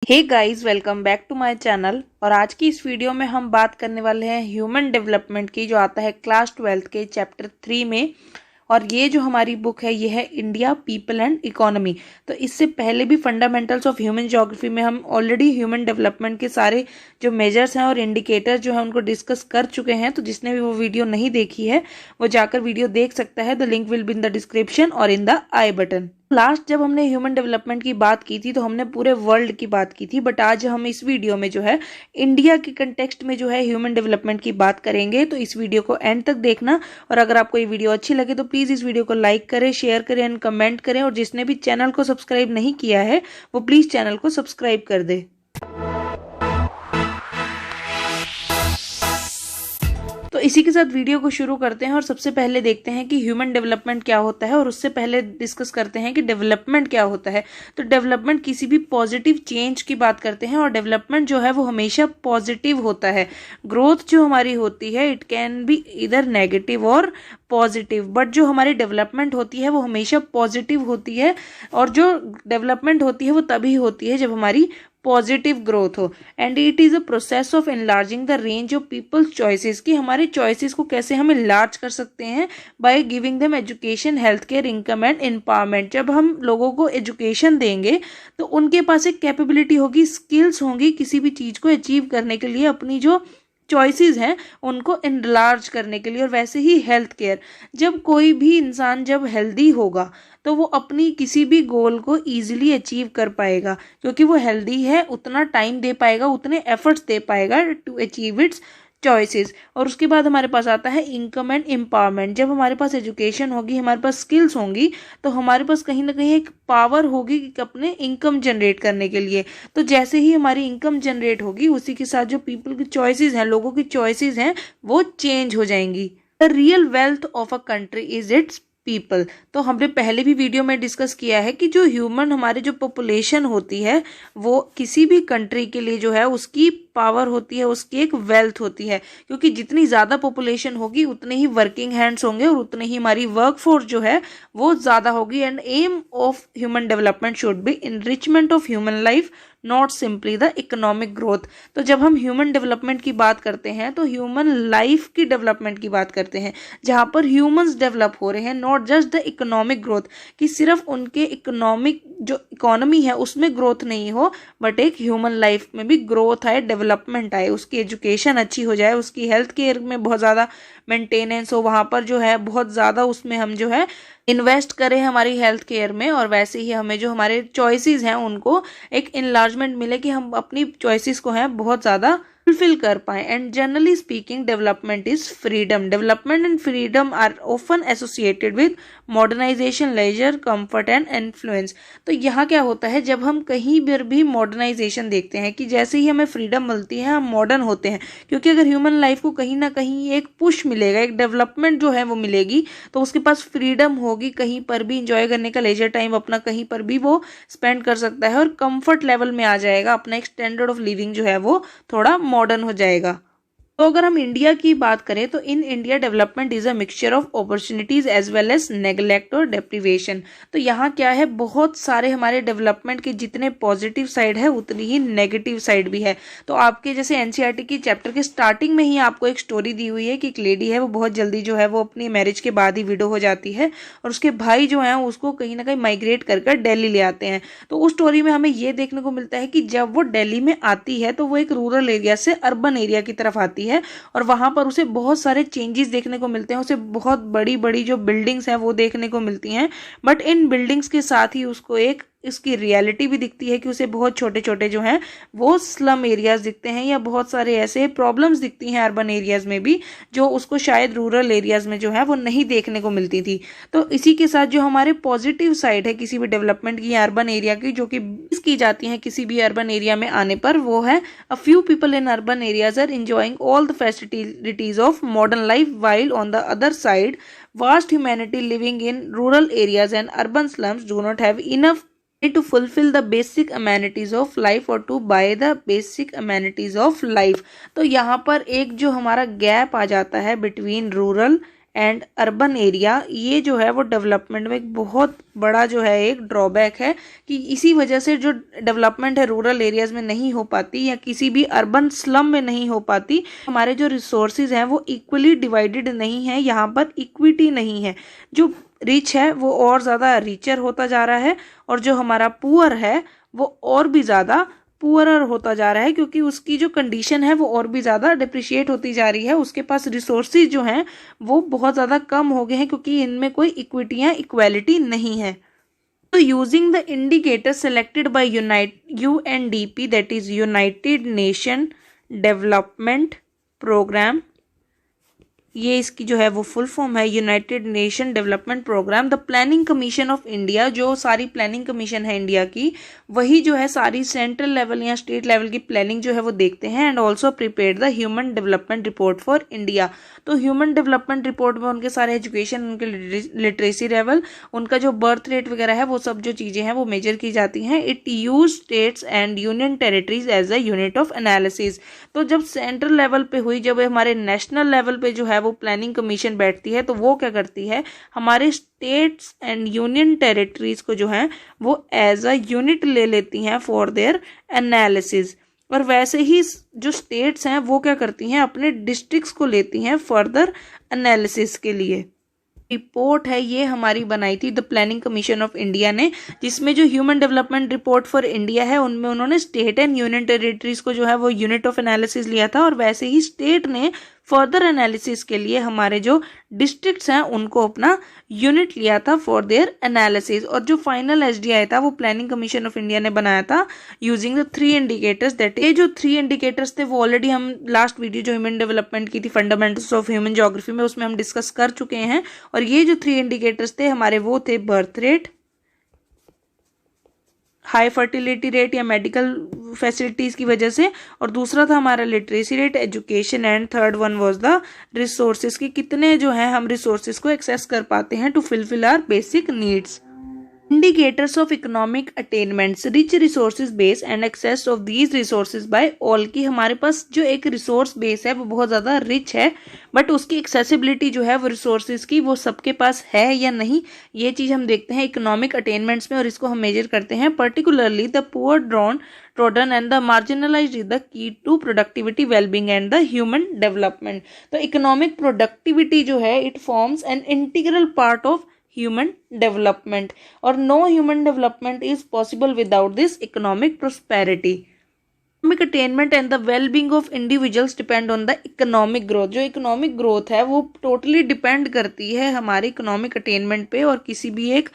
Hey guys, welcome back to my channel. और आज की इस वीडियो में हम बात करने वाले हैं ह्यूमन डेवलपमेंट की, जो आता है क्लास 12 के चैप्टर 3 में। और ये जो हमारी बुक है ये है इंडिया, पीपल एंड इकोनॉमी। तो इससे पहले भी फंडामेंटल्स ऑफ ह्यूमन ज्योग्राफी में हम ऑलरेडी ह्यूमन डेवलपमेंट के सारे जो मेजर्स हैं और इंडिकेटर्स जो हैं उनको डिस्कस कर चुके हैं। तो जिसने भी वो वीडियो नहीं देखी है वो जाकर वीडियो देख सकता है। The link will be in the description और in the I button. Last जब हमने ह्यूमन डेवलपमेंट की बात की थी तो हमने पूरे वर्ल्ड की बात की थी, बट आज हम इस वीडियो में जो है इंडिया के कंटेक्स्ट में जो है ह्यूमन डेवलपमेंट की बात करेंगे। तो इस वीडियो को एंड तक देखना, और अगर आपको ये वीडियो अच्छी लगे तो प्लीज इस वीडियो को लाइक करें, शेयर करें एंड कमेंट करें। और जिसने भी चैनल को सब्सक्राइब नहीं किया है वो प्लीज चैनल को सब्सक्राइब कर दे। तो इसी के साथ वीडियो को शुरू करते हैं और सबसे पहले देखते हैं कि ह्यूमन डेवलपमेंट क्या होता है, और उससे पहले डिस्कस करते हैं कि डेवलपमेंट क्या होता है। तो डेवलपमेंट किसी भी पॉजिटिव चेंज की बात करते हैं, और डेवलपमेंट जो है वो हमेशा पॉजिटिव होता है। ग्रोथ जो हमारी होती है इट कैन बी इधर नेगेटिव और पॉजिटिव, बट जो हमारी डेवलपमेंट होती है वो हमेशा पॉजिटिव होती है। और जो डेवलपमेंट होती है वो तभी होती है जब हमारी पॉजिटिव ग्रोथ हो। And it is a process of enlarging the range of people's choices, कि हमारे चॉइसेस को कैसे हम एनलार्ज कर सकते हैं by giving them education, health care, income and empowerment. जब हम लोगों को एजुकेशन देंगे तो उनके पास एक कैपेबिलिटी होगी, स्किल्स होंगी किसी भी चीज को अचीव करने के लिए, अपनी जो चॉइसेस हैं उनको एनलार्ज करने के लिए। और वैसे ही हेल्थ केयर, जब कोई भी इंसान जब हेल्दी होगा तो वो अपनी किसी भी गोल को इजीली अचीव कर पाएगा, क्योंकि वो हेल्दी है, उतना टाइम दे पाएगा, उतने एफर्ट्स दे पाएगा टू अचीव इट्स चॉइसेस। और उसके बाद हमारे पास आता है इनकम एंड एम्पावरमेंट। जब हमारे पास एजुकेशन होगी, हमारे पास स्किल्स होंगी, तो हमारे पास कहीं ना कहीं एक पावर होगी कि अपने इनकम जनरेट करने के लिए। तो जैसे ही हमारी इनकम जनरेट होगी उसी के साथ जो पीपल की चॉइसेस हैं, लोगों की चॉइसेस हैं, वो चेंज हो जाएंगी। The real wealth of a country is it's people. तो हमने पहले भी वीडियो में डिस्कस किया है कि जो ह्यूमन हमारी जो पॉपुलेशन होती है वो किसी भी कंट्री के लिए जो है उसकी पावर होती है, उसकी एक वेल्थ होती है। क्योंकि जितनी ज़्यादा पॉपुलेशन होगी उतने ही वर्किंग हैंड्स होंगे और उतने ही हमारी वर्कफोर्स जो है वो ज़्यादा होगी। And aim of human development should be enrichment of human life, not simply the economic growth. तो जब हम ह्यूमन डेवलपमेंट की बात करते हैं तो ह्यूमन लाइफ की डेवलपमेंट की बात करते हैं, जहाँ पर ह्यूमंस डेवलप हो रहे हैं, not just the economic growth, कि सिर्फ उनके इकोनॉमिक जो इकोनॉमी है उसमें ग्रोथ नहीं हो, बट एक ह्यूमन लाइफ में भी ग्रोथ आए, डेवलपमेंट आए, उसकी एजुकेशन अच्छी हो जाए, उसकी हेल्थ केयर में बहुत ज़्यादा मेंटेनेंस हो, वहाँ पर जो है बहुत ज़्यादा उसमें हम जो है इन्वेस्ट करें हमारी हेल्थ केयर में। और वैसे ही हमें जो हमारे चॉइसेस हैं उनको एक इनलार्जमेंट मिले कि हम अपनी चॉइसेस को हैं बहुत ज़्यादा फुलफिल कर पाए। And generally speaking development is freedom. Development and freedom are often associated with modernisation, leisure, comfort and influence. तो यहाँ क्या होता है, जब हम कहीं पर भी मॉडर्नाइजेशन देखते हैं कि जैसे ही हमें फ्रीडम मिलती है हम मॉडर्न होते हैं, क्योंकि अगर ह्यूमन लाइफ को कहीं ना कहीं एक पुश मिलेगा, एक डेवलपमेंट जो है वो मिलेगी, तो उसके पास फ्रीडम होगी, कहीं पर भी इंजॉय करने का, लेजर टाइम अपना कहीं पर भी वो स्पेंड कर सकता है, और कंफर्ट लेवल में आ जाएगा, अपना एक स्टैंडर्ड ऑफ लिविंग जो है वो थोड़ा मॉडर्न हो जाएगा। तो अगर हम इंडिया की बात करें तो in India development is a mixture of opportunities as well as neglect और डेप्रिवेशन। तो यहाँ क्या है, बहुत सारे हमारे डेवलपमेंट के जितने पॉजिटिव साइड है उतनी ही नेगेटिव साइड भी है। तो आपके जैसे एनसीईआरटी की चैप्टर के स्टार्टिंग में ही आपको एक स्टोरी दी हुई है कि एक लेडी है वो बहुत जल्दी जो है वो अपनी मैरिज के बाद ही विडो हो जाती है, और उसके भाई जो है उसको कहीं ना कहीं माइग्रेट कर दिल्ली ले आते हैं। तो उस स्टोरी में हमें ये देखने को मिलता है कि जब वो दिल्ली में आती है तो वो एक रूरल एरिया से अर्बन एरिया की तरफ आती है, और वहां पर उसे बहुत सारे चेंजेस देखने को मिलते हैं। उसे बहुत बड़ी बड़ी जो बिल्डिंग्स हैं वो देखने को मिलती हैं, बट इन बिल्डिंग्स के साथ ही उसको एक इसकी रियलिटी भी दिखती है कि उसे बहुत छोटे छोटे जो हैं वो स्लम एरियाज दिखते हैं, या बहुत सारे ऐसे प्रॉब्लम्स दिखती हैं अर्बन एरियाज में भी जो उसको शायद रूरल एरियाज में जो है वो नहीं देखने को मिलती थी। तो इसी के साथ जो हमारे पॉजिटिव साइड है किसी भी डेवलपमेंट की अर्बन एरिया की, जो कि की जाती है किसी भी अर्बन एरिया में आने पर, वो है a few people in urban areas are enjoying all the facilities of modern life, while on the other side vast humanity living in rural areas and urban slums do not have enough to fulfill the basic amenities of life or to buy the basic amenities of life। तो यहाँ पर एक जो हमारा gap आ जाता है between rural and urban area, ये जो है वो डेवलपमेंट में एक बहुत बड़ा जो है एक ड्रॉबैक है कि इसी वजह से जो डेवलपमेंट है रूरल एरियाज में नहीं हो पाती या किसी भी अर्बन स्लम में नहीं हो पाती। हमारे जो रिसोर्सेज हैं वो इक्वली डिवाइडेड नहीं है, यहाँ पर इक्विटी नहीं है। जो रिच है वो और ज़्यादा रिचर होता जा रहा है और जो हमारा पुअर है वो और भी ज़्यादा पुअरर होता जा रहा है, क्योंकि उसकी जो कंडीशन है वो और भी ज़्यादा डिप्रिशिएट होती जा रही है। उसके पास रिसोर्सेज जो हैं वो बहुत ज़्यादा कम हो गए हैं, क्योंकि इनमें कोई इक्विटी या इक्वालिटी नहीं है। तो using the indicator selected by UNDP, that is United Nation Development Programme, ये इसकी जो है वो फुल फॉर्म है United Nation Development Programme. The planning commission of India, जो सारी प्लानिंग कमीशन है इंडिया की, वही जो है सारी सेंट्रल लेवल या स्टेट लेवल की प्लानिंग जो है वो देखते हैं। And also prepare the human development report for India. तो ह्यूमन डेवलपमेंट रिपोर्ट में उनके सारे एजुकेशन, उनके लिटरेसी लेवल, उनका जो बर्थ रेट वगैरह है, वो सब जो चीज़ें हैं वो मेजर की जाती हैं। It use states and union territories as a unit of analysis. तो जब सेंट्रल लेवल पे हुई, जब हमारे नेशनल लेवल पे जो है वो प्लानिंग कमीशन बैठती है, तो वो क्या करती है, हमारे स्टेट्स एंड यूनियन टेरिटरीज को जो है वो एज अ यूनिट ले लेती हैं फॉर देयर एनालिसिस। और वैसे ही जो स्टेट्स हैं वो क्या करती हैं, अपने डिस्ट्रिक्ट्स को लेती हैं फर्दर एनालिसिस के लिए। रिपोर्ट है ये हमारी बनाई थी the planning commission of India ने, जिसमें जो human development report for India है उनमें उन्होंने स्टेट एंड यूनियन टेरिटरीज को जो है वो यूनिट ऑफ एनालिसिस लिया था, और वैसे ही स्टेट ने फर्दर एनालिसिस के लिए हमारे जो डिस्ट्रिक्ट्स हैं उनको अपना यूनिट लिया था फॉर देयर एनालिसिस। और जो फाइनल एसडीआई था वो प्लानिंग कमीशन ऑफ इंडिया ने बनाया था यूजिंग द 3 इंडिकेटर्स। दैट ये जो 3 इंडिकेटर्स थे वो ऑलरेडी हम लास्ट वीडियो जो ह्यूमन डेवलपमेंट की थी फंडामेंटल्स ऑफ ह्यूमन ज्योग्राफी में, उसमें हम डिस्कस कर चुके हैं। और ये जो 3 इंडिकेटर्स थे हमारे वो थे birth rate, high fertility rate या मेडिकल फैसिलिटीज की वजह से, और दूसरा था हमारा literacy rate, education, and third one was the resources की कितने जो है हम रिसोर्सेज को एक्सेस कर पाते हैं to fulfil our basic needs. Indicators of economic attainments, rich resources base and access of these resources by all, की हमारे पास जो एक रिसोर्स बेस है वो बहुत ज़्यादा रिच है, बट उसकी एक्सेसिबिलिटी जो है वो रिसोर्सेज की वो सबके पास है या नहीं, ये चीज़ हम देखते हैं इकोनॉमिक अटेनमेंट्स में, और इसको हम मेजर करते हैं। Particularly the poor trodden and the marginalized is the key to productivity, well-being and the human development। तो इकोनॉमिक प्रोडक्टिविटी जो है it forms an integral part of human development, और no human development is possible without this economic prosperity। Economic attainment and the well-being of individuals depend on the economic growth। जो economic growth है वो totally depend करती है हमारे economic attainment पे, और किसी भी एक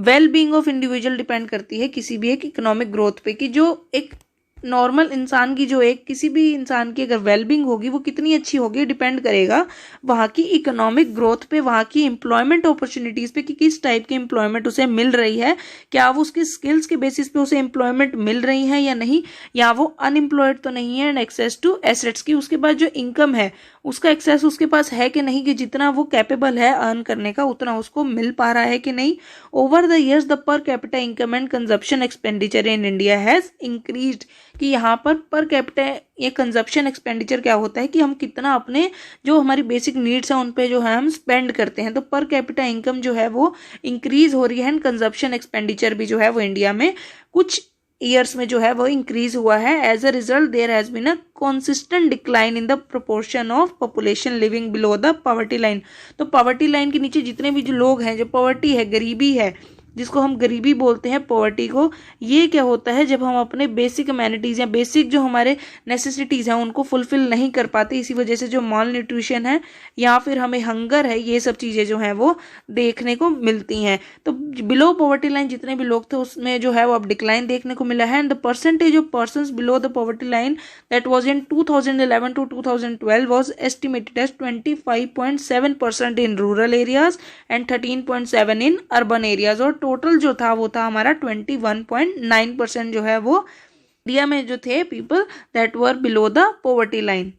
well-being of individual depend करती है किसी भी एक economic growth पे, कि जो एक नॉर्मल इंसान की जो एक किसी भी इंसान की अगर वेलबींग होगी वो कितनी अच्छी होगी डिपेंड करेगा वहाँ की इकोनॉमिक ग्रोथ पे, वहाँ की एम्प्लॉयमेंट अपॉर्चुनिटीज़ पे, कि किस टाइप की एम्प्लॉयमेंट उसे मिल रही है, क्या वो उसके स्किल्स के बेसिस पे उसे एम्प्लॉयमेंट मिल रही है या नहीं, या वो अनएम्प्लॉयड तो नहीं है, एंड एक्सेस टू एसेट्स की, उसके बाद जो इनकम है उसका एक्सेस उसके पास है कि नहीं, कि जितना वो कैपेबल है अर्न करने का उतना उसको मिल पा रहा है कि नहीं। Over the years the per capita income and consumption expenditure in India has increased, कि यहाँ पर कैपिटा ये कंजप्शन एक्सपेंडिचर क्या होता है कि हम कितना अपने जो हमारी बेसिक नीड्स हैं उन पे जो है हम स्पेंड करते हैं, तो पर कैपिटा इनकम जो है वो इंक्रीज हो रही है, एंड कंजप्शन एक्सपेंडिचर भी जो है वो इंडिया में कुछ ईयर्स में जो है वो इंक्रीज हुआ है। As a result there has been a consistent decline in the proportion of population living below the poverty line. तो पॉवर्टी लाइन के नीचे जितने भी जो लोग हैं, जो पॉवर्टी है, गरीबी है, जिसको हम गरीबी बोलते हैं पॉवर्टी को, ये क्या होता है जब हम अपने बेसिक अमेनिटीज़ या बेसिक जो हमारे नेसेसिटीज़ हैं उनको फुलफिल नहीं कर पाते, इसी वजह से जो माल न्यूट्रिशन है या फिर हमें हंगर है, ये सब चीज़ें जो हैं वो देखने को मिलती हैं। तो बिलो पॉवर्टी लाइन जितने भी लोग थे उसमें जो है वो अब डिक्लाइन देखने को मिला है, and the percentage of persons below the poverty line that was in 2011 to 2012 was estimated as 25.7% in rural areas and 13.7 in urban areas, और टोटल जो था वो था हमारा 21.9% जो है वो इंडिया में जो थे people that were below the poverty line.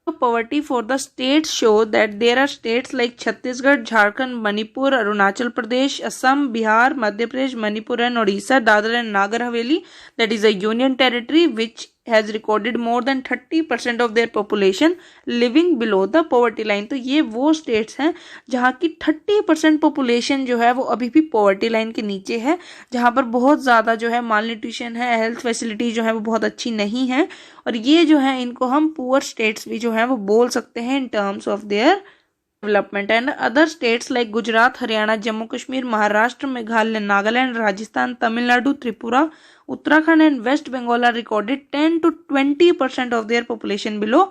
Poverty for the states show that there are states like Chhattisgarh, Jharkhand, Manipur, Arunachal Pradesh, Assam, Bihar, Madhya Pradesh, Manipur and Odisha, Dadra and Nagar Haveli, that is a union territory which has recorded more than 30% of their population living below the poverty line. तो ये वो states हैं जहाँ की 30% population जो है वो अभी भी पॉवर्टी लाइन के नीचे है, जहाँ पर बहुत ज़्यादा जो है माल न्यूट्रिशन है, हेल्थ फैसिलिटी जो है वो बहुत अच्छी नहीं है, और ये जो है इनको हम पुअर स्टेट्स भी जो है वो बोल सकते हैं in terms of their development. And other states like Gujarat, Haryana, Jammu Kashmir, Maharashtra, Meghalaya, Nagaland, Rajasthan, Tamil Nadu, Tripura, Uttarakhand and West Bengal are recorded 10 to 20% of their population below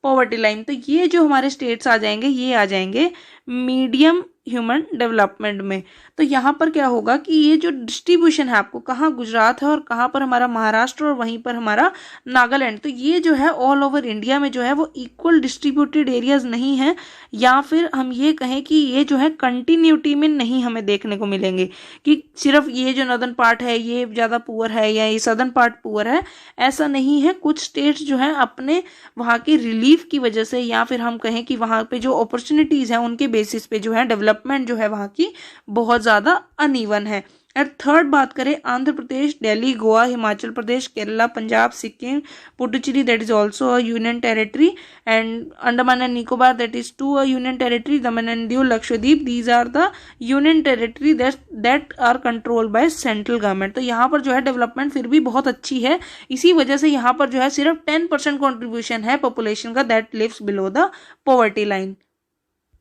poverty line. तो ये जो हमारे स्टेट्स आ जाएंगे, ये आ जाएंगे मीडियम ह्यूमन डेवलपमेंट में। तो यहाँ पर क्या होगा कि ये जो डिस्ट्रीब्यूशन है, आपको कहाँ गुजरात है और कहाँ पर हमारा महाराष्ट्र और वहीं पर हमारा नागालैंड, तो ये जो है ऑल ओवर इंडिया में जो है वो इक्वल डिस्ट्रीब्यूटेड एरियाज नहीं है, या फिर हम ये कहें कि ये जो है कंटिन्यूटी में नहीं हमें देखने को मिलेंगे कि सिर्फ ये जो नॉर्दर्न पार्ट है ये ज़्यादा पुअर है या ये सदर्न पार्ट पुअर है, ऐसा नहीं है। कुछ स्टेट्स जो है अपने वहाँ के रिलीफ की वजह से, या फिर हम कहें कि वहाँ पे जो अपॉर्चुनिटीज़ हैं उनके बेसिस पे जो है डेवलपमेंट जो है वहाँ की बहुत ज़्यादा अनइवन है। और थर्ड बात करें, Andhra Pradesh, Delhi, Goa, Himachal Pradesh, Kerala, Punjab, Sikkim, Puducherry that is also a union territory, and Andaman and Nicobar that is 2 a union territory, Daman and Diu, Lakshadweep, these are the union territory that are controlled by central government. तो यहाँ पर जो है डेवलपमेंट फिर भी बहुत अच्छी है, इसी वजह से यहाँ पर जो है सिर्फ 10% कॉन्ट्रीब्यूशन है पॉपुलेशन का that lives below the poverty line.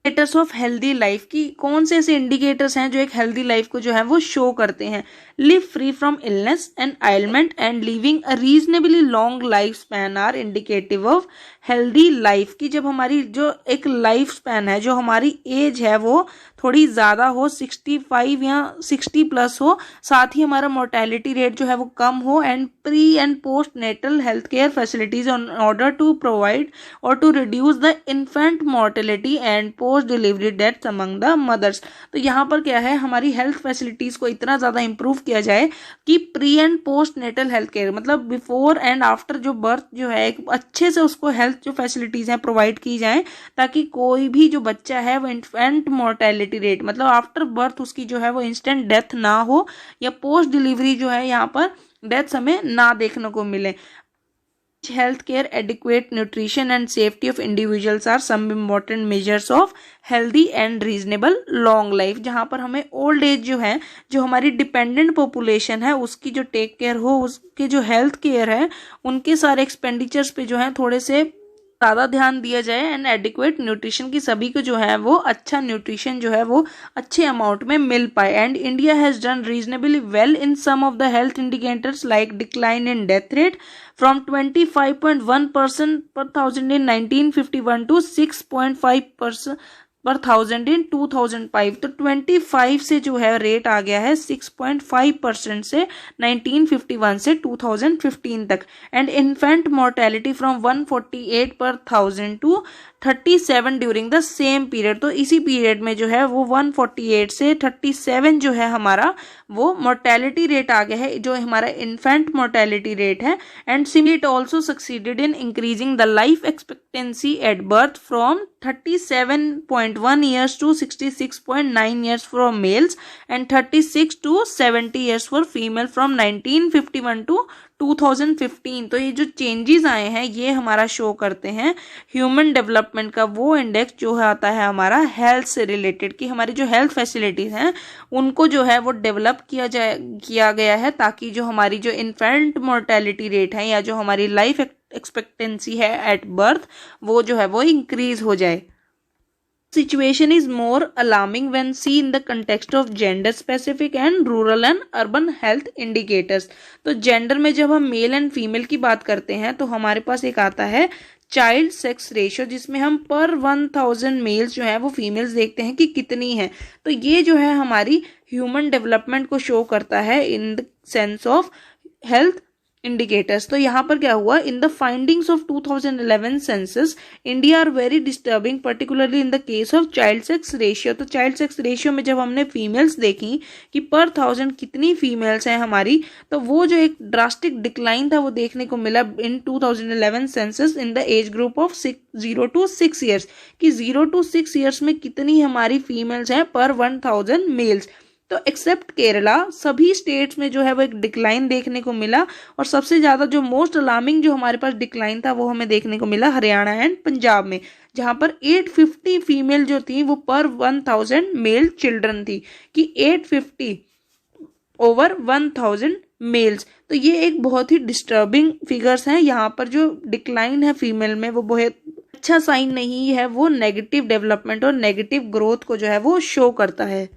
Indicators of healthy life की कौन से ऐसे इंडिकेटर्स हैं जो एक हेल्दी लाइफ को जो है वो शो करते हैं? Live free from illness and ailment and living a reasonably long life span are indicative of healthy life की। जब हमारी जो एक लाइफ स्पैन है, जो हमारी एज है वो थोड़ी ज़्यादा हो, 65 या 60 प्लस हो, साथ ही हमारा मोर्टेलिटी रेट जो है वो कम हो, and pre and post natal health care facilities on order to provide और to reduce the infant mortality and post delivery deaths among the mothers. तो यहाँ पर क्या है, हमारी हेल्थ फैसिलिटीज़ को इतना ज़्यादा इंप्रूव किया जाए कि pre and post natal health care, मतलब बिफोर एंड आफ्टर जो बर्थ जो है एक अच्छे से उसको हेल्थ जो फैसिलिटीज़ हैं प्रोवाइड की जाए, ताकि कोई भी जो बच्चा है वो इन्फेंट मोर्टेलिटी रेट, मतलब आफ्टर बर्थ उसकी जो है वो इंस्टेंट डेथ ना हो, या पोस्ट डिलीवरी जो है यहाँ पर डेथ हमें ना देखने को मिले। Health care, adequate nutrition and safety of individuals are some important measures of healthy and reasonable long life, जहाँ पर हमें ओल्ड एज जो है, जो हमारी डिपेंडेंट पॉपुलेशन है उसकी जो टेक केयर हो, उसके जो हेल्थ केयर है उनके सारे एक्सपेंडिचर्स पे जो है थोड़े से ज़्यादा ध्यान दिया जाए, एंड एडिक्वेट न्यूट्रिशन की सभी को जो है वो अच्छा न्यूट्रिशन जो है वो अच्छे अमाउंट में मिल पाए। And India has done reasonably well in some of the health indicators like decline in death rate from 25.1% per thousand in 1951 to 6.5% पर थाउजेंड इन 2005। तो 25 से जो है रेट आ गया है 6.5% से 1951 से 2015 तक, and infant mortality from 148 per thousand to 37 during the same period. तो इसी पीरियड में जो है वो 148 से 37 जो है हमारा वो मोर्टेलिटी रेट आ गया है, जो हमारा इन्फेंट मोर्टेलिटी रेट है। And similarly it also succeeded in increasing the life expectancy at birth from 37.1 years to 66.9 years for males and 36 to 70 years for female from 1951 to 2015। तो ये जो चेंजेस आए हैं ये हमारा शो करते हैं ह्यूमन डेवलपमेंट का वो इंडेक्स जो आता है हमारा हेल्थ से रिलेटेड, कि हमारी जो हेल्थ फैसिलिटीज़ हैं उनको जो है वो डेवलप किया गया है, ताकि जो हमारी जो इन्फेंट मोर्टेलिटी रेट है या जो हमारी लाइफ एक्सपेक्टेंसी है एट बर्थ वो जो है वो इंक्रीज हो जाए। Situation is more alarming when seen in the context of gender specific and rural and urban health indicators। तो जेंडर में जब हम मेल एंड फीमेल की बात करते हैं तो हमारे पास एक आता है चाइल्ड सेक्स रेशियो, जिसमें हम पर 1000 मेल्स जो है वो फीमेल्स देखते हैं कि कितनी है। तो ये जो है हमारी ह्यूमन डेवलपमेंट को शो करता है in the sense of health indicators. तो यहाँ पर क्या हुआ, in the findings of 2011 census India are very disturbing particularly in the case of child sex ratio. तो चाइल्ड सेक्स रेशियो में जब हमने फीमेल्स देखी कि पर 1000 कितनी फीमेल्स हैं हमारी, तो वो जो एक ड्रास्टिक डिक्लाइन था वो देखने को मिला इन 2011 census in the age group of 0 to 6 years, कि 0 to 6 ईयर्स में कितनी हमारी फीमेल्स हैं पर 1000 मेल्स। तो एक्सेप्ट केरला सभी स्टेट्स में जो है वो एक डिक्लाइन देखने को मिला, और सबसे ज्यादा जो मोस्ट अलार्मिंग जो हमारे पास डिक्लाइन था वो हमें देखने को मिला हरियाणा एंड पंजाब में, जहां पर 850 फीमेल जो थी वो पर 1000 मेल चिल्ड्रन थी, कि 850 ओवर 1000 मेल्स। तो ये एक बहुत ही डिस्टर्बिंग फिगर्स हैं। यहाँ पर जो डिक्लाइन है फीमेल में वो बहुत अच्छा साइन नहीं है, वो नेगेटिव डेवलपमेंट और नेगेटिव ग्रोथ को जो है वो शो करता है।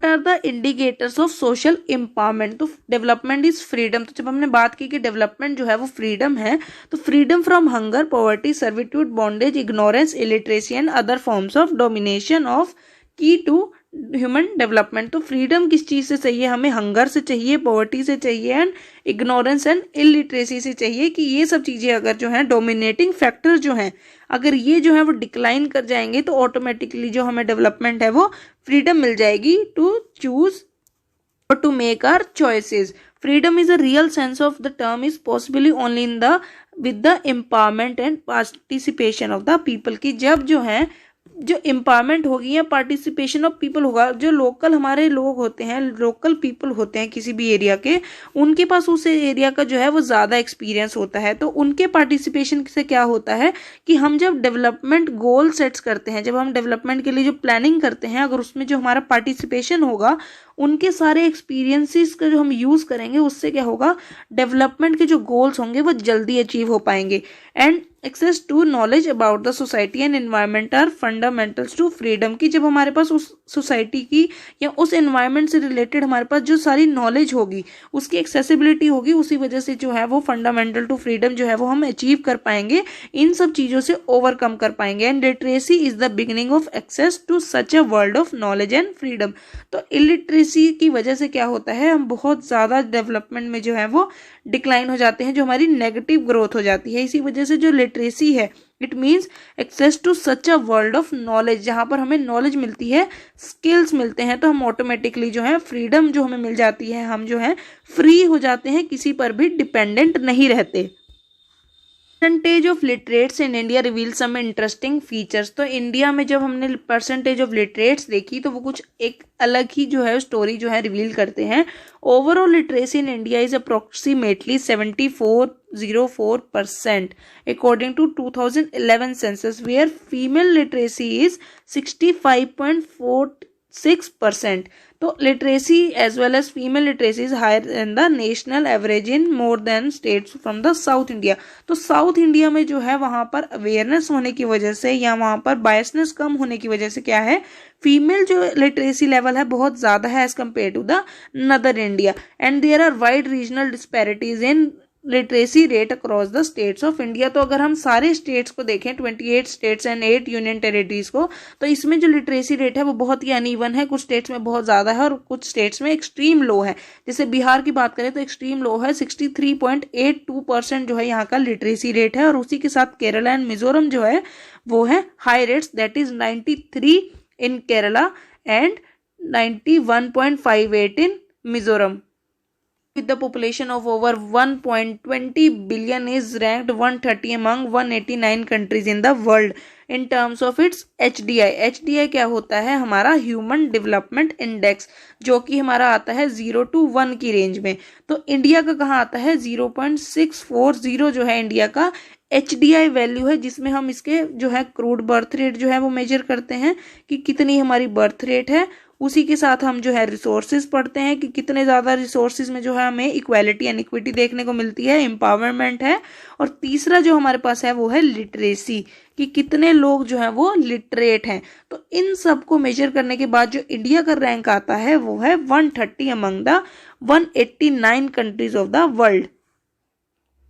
Are the indicators of social empowerment. तो डेवलपमेंट इज फ्रीडम। तो जब हमने बात की कि डेवलपमेंट जो है वो फ्रीडम है, तो freedom from hunger, poverty, servitude, bondage, ignorance, illiteracy and other forms of domination of की टू ह्यूमन डेवलपमेंट। तो फ्रीडम किस चीज से चाहिए हमें? हंगर से चाहिए, पॉवर्टी से चाहिए एंड इग्नोरेंस एंड इलिटरेसी से चाहिए, कि ये सब चीजें अगर जो है डोमिनेटिंग फैक्टर जो हैं, अगर ये जो है वो डिक्लाइन कर जाएंगे तो ऑटोमेटिकली जो हमें डेवलपमेंट है वो फ्रीडम मिल जाएगी टू चूज और to make our choices. Freedom is a real sense of the term is possibly only in the with the empowerment and participation of the people. की जब जो है जो एम्पावरमेंट होगी या पार्टिसिपेशन ऑफ पीपल होगा, जो लोकल हमारे लोग होते हैं, लोकल पीपल होते हैं किसी भी एरिया के, उनके पास उस एरिया का जो है वो ज़्यादा एक्सपीरियंस होता है। तो उनके पार्टिसिपेशन से क्या होता है कि हम जब डेवलपमेंट गोल सेट्स करते हैं, जब हम डेवलपमेंट के लिए जो प्लानिंग करते हैं, अगर उसमें जो हमारा पार्टिसिपेशन होगा, उनके सारे एक्सपीरियंसेस का जो हम यूज़ करेंगे, उससे क्या होगा, डेवलपमेंट के जो गोल्स होंगे वो जल्दी अचीव हो पाएंगे। And access to knowledge about the society and environment are fundamentals to freedom. की जब हमारे पास उस सोसाइटी की या उस एनवायरनमेंट से रिलेटेड हमारे पास जो सारी नॉलेज होगी, उसकी एक्सेसिबिलिटी होगी, उसी वजह से जो है वो फंडामेंटल टू फ्रीडम जो है वो हम अचीव कर पाएंगे, इन सब चीज़ों से ओवरकम कर पाएंगे। And literacy is the beginning of access to such a world of knowledge and freedom. तो इलिटरेसी की वजह से क्या होता है, हम बहुत ज़्यादा डेवलपमेंट में जो है वो डिक्लाइन हो जाते हैं, जो हमारी नेगेटिव ग्रोथ हो जाती है। इसी वजह से जो लिटरेसी है, it means access to such a world of knowledge, जहाँ पर हमें नॉलेज मिलती है, स्किल्स मिलते हैं, तो हम ऑटोमेटिकली जो है फ्रीडम जो हमें मिल जाती है, हम जो है फ्री हो जाते हैं, किसी पर भी डिपेंडेंट नहीं रहते। Percentage of literates in India reveal some interesting features. तो इंडिया में जब हमने परसेंटेज ऑफ लिटरेट्स देखी तो वो कुछ एक अलग ही जो है स्टोरी जो है रिवील करते हैं। Overall literacy in India is approximately 7404% according to 2011 census, where female literacy is 65.46%. तो literacy as well as female literacy is higher than the national average in more than states from the south India. तो south India में जो है वहां पर awareness होने की वजह से या वहां पर बायसनेस कम होने की वजह से क्या है, फीमेल जो लिटरेसी लेवल है बहुत ज्यादा है as compare to the northern India. And there are wide regional disparities in literacy rate across the states of India. तो अगर हम सारे स्टेट्स को देखें, 28 स्टेट्स एंड 8 यूनियन टेरिटरीज को, तो इसमें जो लिटरेसी रेट है वो बहुत ही अनइवन है। कुछ स्टेट्स में बहुत ज़्यादा है और कुछ स्टेट्स में एक्सट्रीम लो है। जैसे बिहार की बात करें तो एक्सट्रीम लो है, 63.82% जो है यहाँ का लिटरेसी रेट है, और उसी के साथ केरला एंड मिजोरम जो है वो है high rates, that is 93 in Kerala and 91.58 in Mizoram. With the population of over 1.20 billion is ranked 130 among 189 countries in the world in terms of its HDI। HDI क्या होता है, हमारा ह्यूमन डेवलपमेंट इंडेक्स, जो कि हमारा आता है 0 to 1 की रेंज में। तो इंडिया का कहाँ आता है, 0.640 जो है इंडिया का HDI वैल्यू है, जिसमें हम इसके जो है क्रूड बर्थ रेट जो है वो मेजर करते हैं कि कितनी हमारी बर्थ रेट है। उसी के साथ हम जो है रिसोर्सेज पढ़ते हैं कि कितने ज़्यादा रिसोर्सेज में जो है हमें इक्वालिटी एंड इक्विटी देखने को मिलती है, एम्पावरमेंट है। और तीसरा जो हमारे पास है वो है लिटरेसी, कि कितने लोग जो है वो लिटरेट हैं। तो इन सब को मेजर करने के बाद जो इंडिया का रैंक आता है वो है 130 among the 189 countries of the world.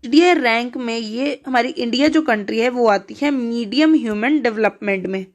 HDI rank में ये हमारी इंडिया जो कंट्री है वो आती है मीडियम ह्यूमन डेवलपमेंट में।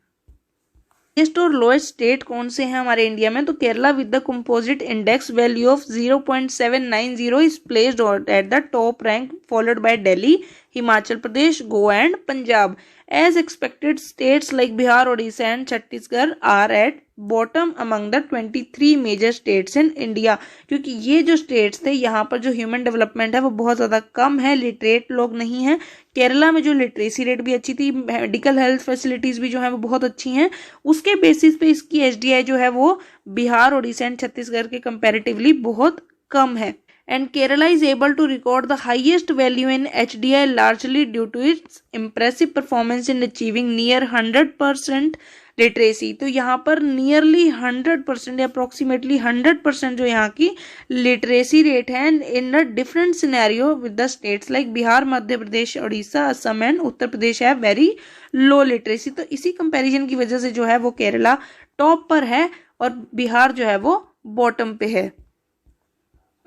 हाईएस्ट और लोएस्ट स्टेट कौन से हैं हमारे इंडिया में, तो Kerala with the composite index value of 0.790 is placed at the top rank, followed by Delhi, Himachal Pradesh, Goa and Punjab. As expected, states like Bihar, Odisha and Chhattisgarh are at bottom among the 23 major states in India। क्योंकि ये जो states थे यहाँ पर जो human development है वो बहुत ज़्यादा कम है, लिटरेट लोग नहीं हैं। केरला में जो लिटरेसी रेट भी अच्छी थी, मेडिकल हेल्थ फैसिलिटीज़ भी जो है वो बहुत अच्छी हैं, उसके बेसिस पे इसकी HDI जो है वो बिहार, ओडिशा एंड छत्तीसगढ़ के कंपैरेटिवली बहुत कम है। And Kerala is able to record the highest value in HDI largely due to its impressive performance in achieving near 100% literacy. तो यहाँ पर नियरली 100% या अप्रोक्सीमेटली 100% जो यहाँ की लिटरेसी रेट है in a different scenario with the states like Bihar, Madhya Pradesh, Orissa, Assam and Uttar Pradesh है very लो literacy. तो इसी कंपैरिजन की वजह से जो है वो केरला टॉप पर है और बिहार जो है वो बॉटम पे है।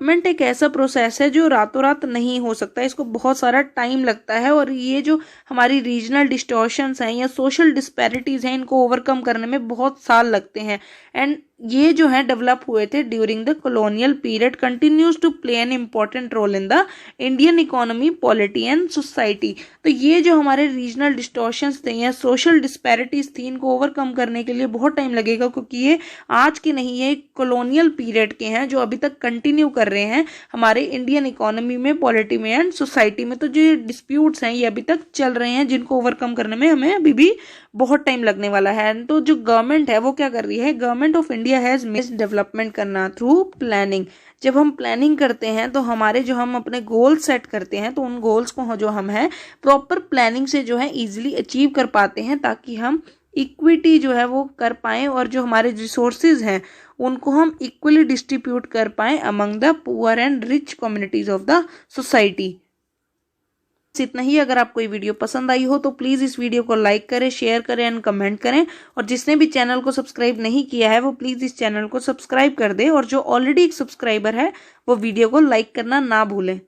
डेवलपमेंट एक ऐसा प्रोसेस है जो रातों रात नहीं हो सकता, इसको बहुत सारा टाइम लगता है और ये जो हमारी रीजनल डिस्टॉर्शंस हैं या सोशल डिस्पैरिटीज़ हैं इनको ओवरकम करने में बहुत साल लगते हैं। एंड ये जो है डेवलप हुए थे during the colonial period, continues to play an important role in the Indian economy, polity and society. तो ये जो हमारे रीजनल डिस्टॉर्शंस थे या सोशल डिस्पैरिटीज़ थी इनको ओवरकम करने के लिए बहुत टाइम लगेगा, क्योंकि ये आज के नहीं है, कॉलोनियल पीरियड के हैं जो अभी तक कंटिन्यू कर रहे हैं हमारे इंडियन इकोनॉमी में, पॉलिटी में एंड सोसाइटी में। तो जो डिस्प्यूट्स हैं ये अभी तक चल रहे हैं जिनको ओवरकम करने में हमें अभी भी बहुत टाइम लगने वाला है। तो जो गवर्नमेंट है वो क्या कर रही है, government of India has made development करना थ्रू प्लानिंग। जब हम प्लानिंग करते हैं तो हमारे जो हम अपने गोल सेट करते हैं तो उन गोल्स को जो हम है प्रॉपर प्लानिंग से जो है इजीली अचीव कर पाते हैं, ताकि हम इक्विटी जो है वो कर पाएं और जो हमारे रिसोर्सेज हैं उनको हम इक्वली डिस्ट्रीब्यूट कर पाएं among the poor and rich communities of the society. इतना ही। अगर आपको ये वीडियो पसंद आई हो तो प्लीज़ इस वीडियो को लाइक करें, शेयर करें एंड कमेंट करें, और जिसने भी चैनल को सब्सक्राइब नहीं किया है वो प्लीज़ इस चैनल को सब्सक्राइब कर दे, और जो ऑलरेडी एक सब्सक्राइबर है वो वीडियो को लाइक करना ना भूलें।